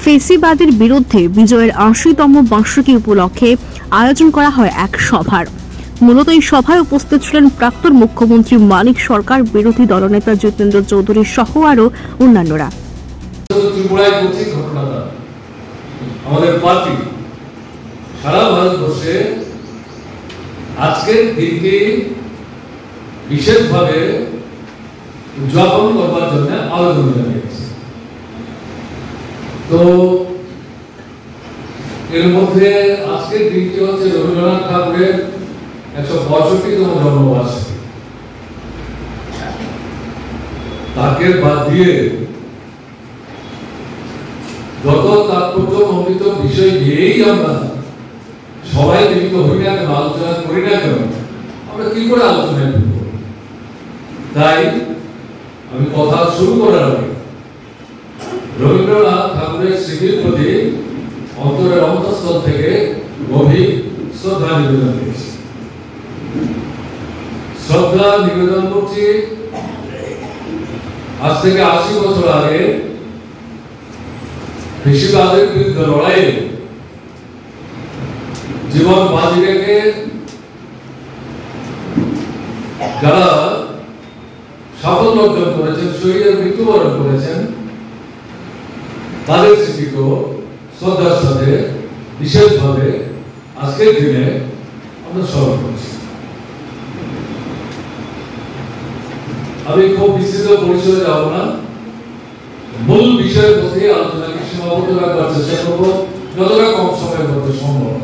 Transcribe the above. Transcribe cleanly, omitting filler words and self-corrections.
ফেসিবাদের বিরুদ্ধে বিজয়ের ৮০তম বার্ষিকী উপলক্ষে আয়োজন করা হয় এক সভার। মূলত এই সভায় উপস্থিত ছিলেন প্রাক্তন মুখ্যমন্ত্রী মানিক সরকার, বিরোধী দলনেতা জিতেন্দ্র চৌধুরী সহ আরো অন্যান্যরা। আমাদের পার্টি সারা ভারতবর্ষে আজকের দিনটি বিশেষভাবে উদযাপন করবার জন্য আবেদন জানিয়েছে। তো এর মধ্যে আজকের দিনটি হচ্ছে রবীন্দ্রনাথ ঠাকুরের ১৬৫তম জন্মবার্ষিকী। তাকে বাদ দিয়ে যত তাৎপর্যমণ্ডিত বিষয় নিয়েই আমরা সবাই মিলিত হই না কেন, আলোচনা করি না কেন, আমরা কি করে আলোচনায় ঢুকব? তাই আমি কথা শুরু করার আগে রবীন্দ্রনাথ ঠাকুরের স্মৃতির প্রতি অন্তরের অন্তঃস্থল থেকে গভীর শ্রদ্ধা নিবেদন করেছি। শ্রদ্ধা নিবেদন করছি আজ থেকে ৮০ বছর আগে ফেসিবাদের বিরুদ্ধে লড়াইয়ে জীবন বাজি রেখে যারা সাফল্য অর্জন করেছেন, শহীদের মৃত্যুবরণ করেছেন, তাদের স্মৃতিকেও শ্রদ্ধার সাথে বিশেষভাবে আজকের দিনে আমরা স্মরণ করছি। আমি খুব বিস্তৃত পরিসরে যাব না, মূল বিষয়ের মধ্যে আলোচনাকে সীমাবদ্ধ রাখবার চেষ্টা করবো যতটা কম সময়ের মধ্যে সম্ভব।